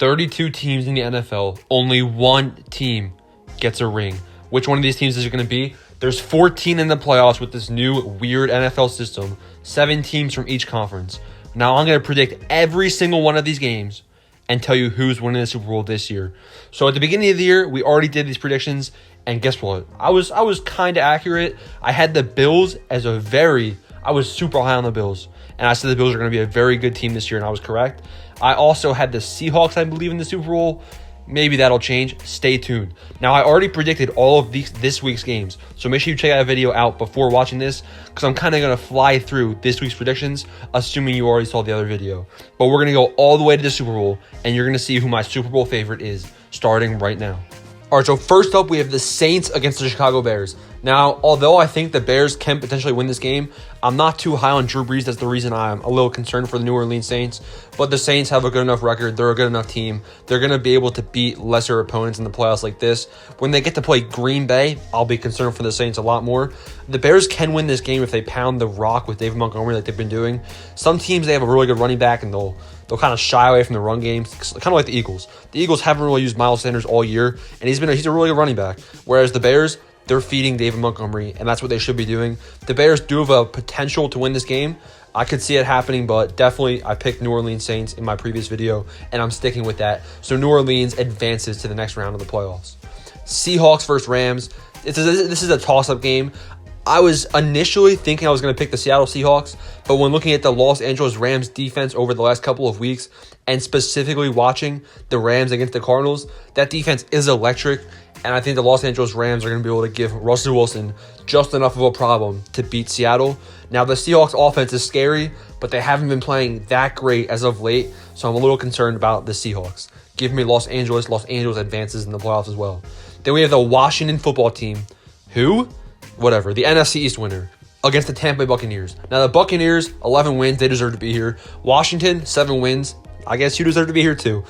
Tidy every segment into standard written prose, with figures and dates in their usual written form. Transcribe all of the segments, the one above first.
32 teams in the NFL, only one team gets a ring. Which one of these teams is it going to be? There's 14 in the playoffs with this new weird NFL system. 7 teams from each conference. Now I'm going to predict every single one of these games and tell you who's winning the Super Bowl this year. So at the beginning of the year, we already did these predictions, and guess what? I was kind of accurate. I had the Bills as I was super high on the Bills, and I said the Bills are going to be a very good team this year, and I was correct. I also had the Seahawks, I believe, in the Super Bowl. Maybe that'll change. Stay tuned. Now, I already predicted all of this week's games, so make sure you check that video out before watching this, because I'm kind of going to fly through this week's predictions, assuming you already saw the other video. But we're going to go all the way to the Super Bowl, and you're going to see who my Super Bowl favorite is, starting right now. All right, so first up, we have the Saints against the Chicago Bears. Now, although I think the Bears can potentially win this game, I'm not too high on Drew Brees. That's the reason I'm a little concerned for the New Orleans Saints. But the Saints have a good enough record. They're a good enough team. They're going to be able to beat lesser opponents in the playoffs like this. When they get to play Green Bay, I'll be concerned for the Saints a lot more. The Bears can win this game if they pound the rock with David Montgomery like they've been doing. Some teams, they have a really good running back, and they'll kind of shy away from the run game, kind of like the Eagles. The Eagles haven't really used Miles Sanders all year, and he's a really good running back. Whereas the Bears, they're feeding David Montgomery, and that's what they should be doing. The Bears do have a potential to win this game. I could see it happening, but definitely I picked New Orleans Saints in my previous video, and I'm sticking with that. So New Orleans advances to the next round of the playoffs. Seahawks versus Rams. This is a toss-up game. I was initially thinking I was going to pick the Seattle Seahawks, but when looking at the Los Angeles Rams defense over the last couple of weeks, and specifically watching the Rams against the Cardinals, that defense is electric, and I think the Los Angeles Rams are going to be able to give Russell Wilson just enough of a problem to beat Seattle. Now, the Seahawks offense is scary, but they haven't been playing that great as of late, so I'm a little concerned about the Seahawks. Give me Los Angeles. Los Angeles advances in the playoffs as well. Then we have the Washington football team, the NFC East winner, against the Tampa Bay Buccaneers. Now, the Buccaneers, 11 wins. They deserve to be here. Washington, 7 wins. I guess you deserve to be here too.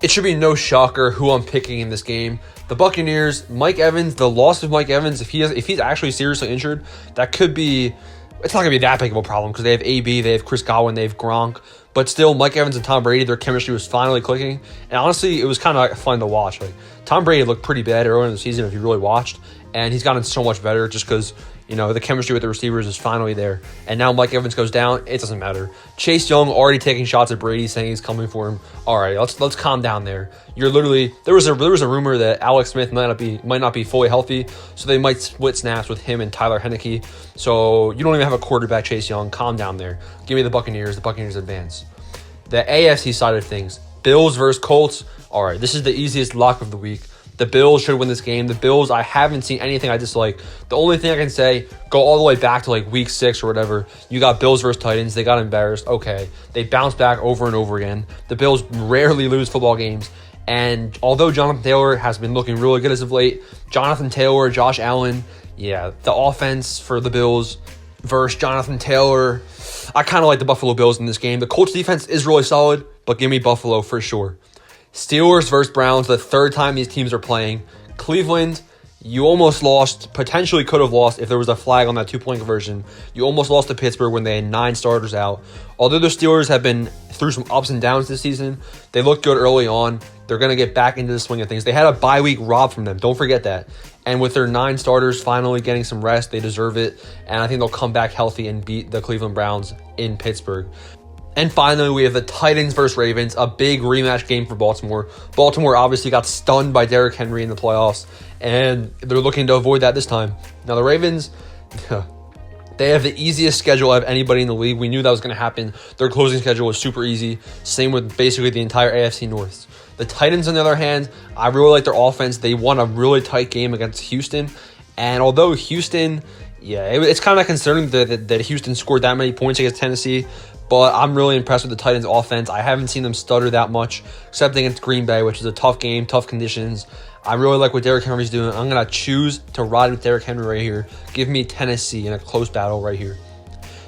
It should be no shocker who I'm picking in this game. The Buccaneers, Mike Evans, the loss of Mike Evans, if he's actually seriously injured, that could be, it's not going to be that big of a problem because they have AB, they have Chris Godwin, they have Gronk. But still, Mike Evans and Tom Brady, their chemistry was finally clicking. And honestly, it was kind of fun to watch. Like, Tom Brady looked pretty bad earlier in the season if you really watched. And he's gotten so much better just because, the chemistry with the receivers is finally there. And now Mike Evans goes down. It doesn't matter. Chase Young already taking shots at Brady, saying he's coming for him. All right, let's calm down there. You're literally there was a rumor that Alex Smith might not be fully healthy, so they might split snaps with him and Tyler Heineke. So you don't even have a quarterback, Chase Young. Calm down there. Give me the Buccaneers. The Buccaneers advance. The AFC side of things, Bills versus Colts. All right, this is the easiest lock of the week. The Bills should win this game. The Bills, I haven't seen anything I dislike. The only thing I can say, go all the way back to like week 6 or whatever. You got Bills versus Titans. They got embarrassed. Okay. They bounced back over and over again. The Bills rarely lose football games. And although Jonathan Taylor has been looking really good as of late, Jonathan Taylor, Josh Allen, the offense for the Bills versus Jonathan Taylor, I kind of like the Buffalo Bills in this game. The Colts defense is really solid, but give me Buffalo for sure. Steelers versus Browns, the third time these teams are playing. Cleveland, you almost lost, potentially could have lost if there was a flag on that 2-point conversion. You almost lost to Pittsburgh when they had 9 starters out. Although the Steelers have been through some ups and downs this season, they looked good early on. They're going to get back into the swing of things. They had a bye week robbed from them. Don't forget that. And with their 9 starters finally getting some rest, they deserve it. And I think they'll come back healthy and beat the Cleveland Browns in Pittsburgh. And finally, we have the Titans versus Ravens, a big rematch game for Baltimore. Baltimore obviously got stunned by Derrick Henry in the playoffs, and they're looking to avoid that this time. Now, the Ravens, they have the easiest schedule of anybody in the league. We knew that was going to happen. Their closing schedule was super easy. Same with basically the entire AFC North. The Titans, on the other hand, I really like their offense. They won a really tight game against Houston, and although Houston, it's kind of concerning that Houston scored that many points against Tennessee, but I'm really impressed with the Titans' offense. I haven't seen them stutter that much, except against Green Bay, which is a tough game, tough conditions. I really like what Derrick Henry's doing. I'm going to choose to ride with Derrick Henry right here. Give me Tennessee in a close battle right here.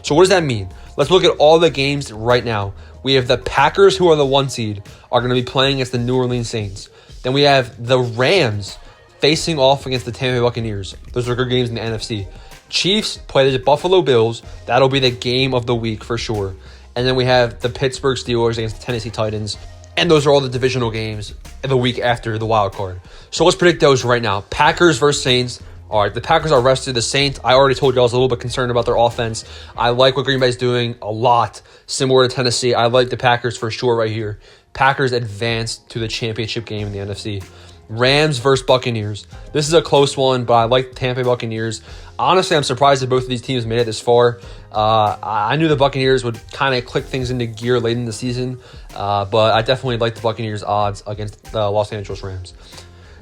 So what does that mean? Let's look at all the games right now. We have the Packers, who are the 1 seed, are going to be playing against the New Orleans Saints. Then we have the Rams facing off against the Tampa Bay Buccaneers. Those are good games in the NFC. Chiefs play the Buffalo Bills. That'll be the game of the week for sure. And then we have the Pittsburgh Steelers against the Tennessee Titans. And those are all the divisional games the week after the wild card. So let's predict those right now. Packers versus Saints. All right, the Packers are rested. The Saints, I already told you I was a little bit concerned about their offense. I like what Green Bay's doing a lot, similar to Tennessee. I like the Packers for sure right here. Packers advance to the championship game in the NFC. Rams versus Buccaneers. This is a close one, but I like the Tampa Bay Buccaneers. Honestly, I'm surprised that both of these teams made it this far. I knew the Buccaneers would kind of click things into gear late in the season, but I definitely like the Buccaneers' odds against the Los Angeles Rams.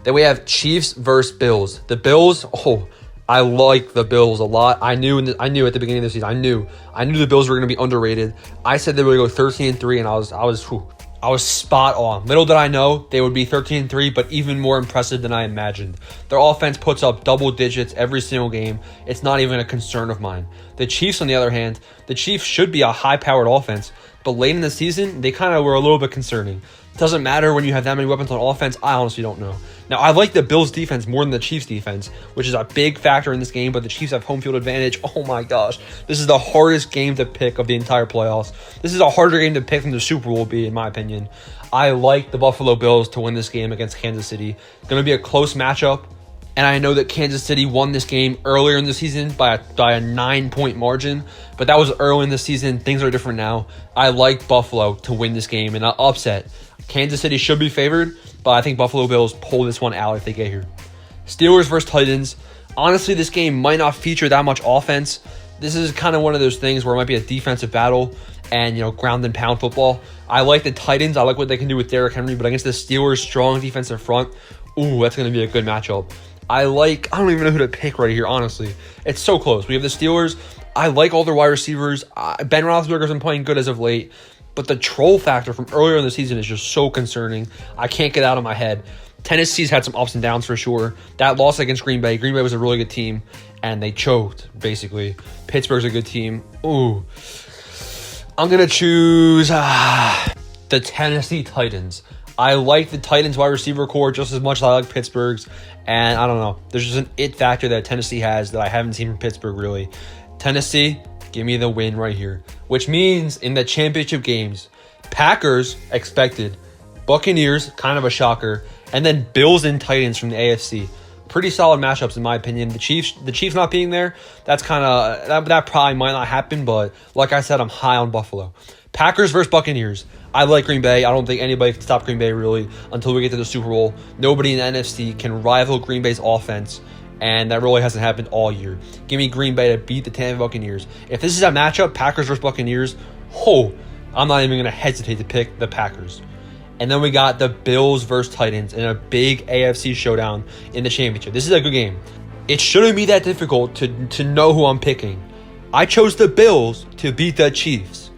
Then we have Chiefs versus Bills. The Bills, I like the Bills a lot. I knew at the beginning of the season, I knew the Bills were going to be underrated. I said they would go 13-3, and I was spot on. Little did I know they would be 13-3, but even more impressive than I imagined. Their offense puts up double digits every single game. It's not even a concern of mine. The Chiefs, on the other hand, the Chiefs should be a high-powered offense, but late in the season, they kind of were a little bit concerning. It doesn't matter when you have that many weapons on offense. I honestly don't know. Now, I like the Bills' defense more than the Chiefs' defense, which is a big factor in this game, but the Chiefs have home field advantage. Oh my gosh. This is the hardest game to pick of the entire playoffs. This is a harder game to pick than the Super Bowl will be, in my opinion. I like the Buffalo Bills to win this game against Kansas City. It's going to be a close matchup, and I know that Kansas City won this game earlier in the season by a 9-point margin, but that was early in the season. Things are different now. I like Buffalo to win this game in an upset. Kansas City should be favored, but I think Buffalo Bills pull this one out if they get here. Steelers versus Titans. Honestly, this game might not feature that much offense. This is kind of one of those things where it might be a defensive battle and, ground and pound football. I like the Titans. I like what they can do with Derrick Henry, but against the Steelers' strong defensive front, that's going to be a good matchup. I don't even know who to pick right here, honestly. It's so close. We have the Steelers. I like all their wide receivers. Ben Roethlisberger's been playing good as of late. But the troll factor from earlier in the season is just so concerning. I can't get out of my head. Tennessee's had some ups and downs for sure. That loss against Green Bay was a really good team, and they choked, basically. Pittsburgh's a good team. I'm going to choose the Tennessee Titans. I like the Titans wide receiver core just as much as I like Pittsburgh's, and I don't know. There's just an it factor that Tennessee has that I haven't seen from Pittsburgh, really. Tennessee, give me the win right here. Which means in the championship games, Packers expected, Buccaneers, kind of a shocker, and then Bills and Titans from the AFC. Pretty solid matchups in my opinion. The Chiefs not being there, that's kind of that probably might not happen, but like I said, I'm high on Buffalo. Packers versus Buccaneers. I like Green Bay. I don't think anybody can stop Green Bay really until we get to the Super Bowl. Nobody in the NFC can rival Green Bay's offense. And that really hasn't happened all year. Give me Green Bay to beat the Tampa Bay Buccaneers. If this is a matchup, Packers versus Buccaneers, I'm not even going to hesitate to pick the Packers. And then we got the Bills versus Titans in a big AFC showdown in the championship. This is a good game. It shouldn't be that difficult to know who I'm picking. I chose the Bills to beat the Chiefs.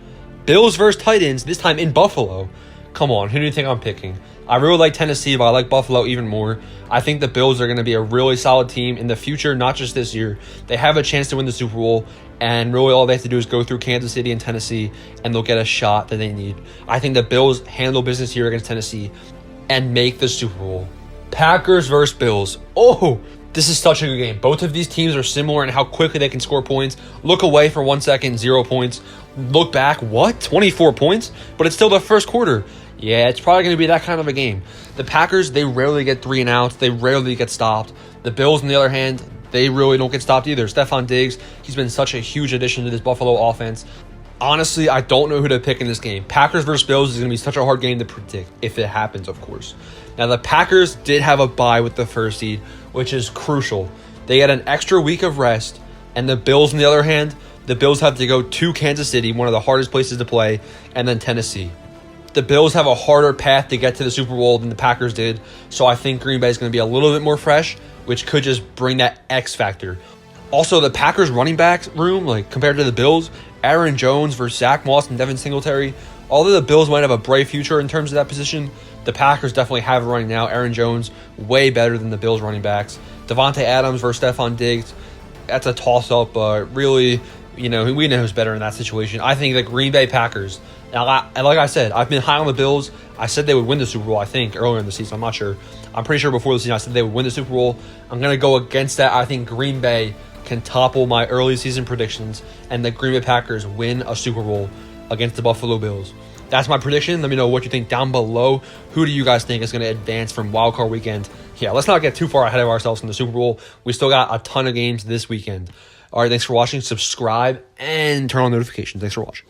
Bills versus Titans, this time in Buffalo. Come on, who do you think I'm picking? I really like Tennessee, but I like Buffalo even more. I think the Bills are going to be a really solid team in the future, not just this year. They have a chance to win the Super Bowl, and really all they have to do is go through Kansas City and Tennessee, and they'll get a shot that they need. I think the Bills handle business here against Tennessee and make the Super Bowl. Packers versus Bills. This is such a good game. Both of these teams are similar in how quickly they can score points. Look away for 1 second, 0 points. Look back, 24 points? But it's still the first quarter. Yeah, it's probably going to be that kind of a game. The Packers, they rarely get 3 and outs. They rarely get stopped. The Bills, on the other hand, they really don't get stopped either. Stephon Diggs, he's been such a huge addition to this Buffalo offense. Honestly, I don't know who to pick in this game. Packers versus Bills is going to be such a hard game to predict, if it happens, of course. Now, the Packers did have a bye with the first seed, which is crucial. They had an extra week of rest, and the Bills, on the other hand, the Bills have to go to Kansas City, one of the hardest places to play, and then Tennessee. The Bills have a harder path to get to the Super Bowl than the Packers did, so I think Green Bay is going to be a little bit more fresh, which could just bring that X factor. Also, the Packers running backs room, compared to the Bills, Aaron Jones versus Zach Moss and Devin Singletary, although the Bills might have a bright future in terms of that position, the Packers definitely have it running now. Aaron Jones, way better than the Bills running backs. Devontae Adams versus Stephon Diggs, that's a toss-up, but really, we know who's better in that situation. I think the Green Bay Packers. Now, like I said, I've been high on the Bills. I said they would win the Super Bowl, I think, earlier in the season. I'm not sure. I'm pretty sure before the season I said they would win the Super Bowl. I'm going to go against that. I think Green Bay can topple my early season predictions, and the Green Bay Packers win a Super Bowl against the Buffalo Bills. That's my prediction. Let me know what you think down below. Who do you guys think is going to advance from wildcard weekend? Yeah, let's not get too far ahead of ourselves in the Super Bowl. We still got a ton of games this weekend. All right, thanks for watching. Subscribe and turn on notifications. Thanks for watching.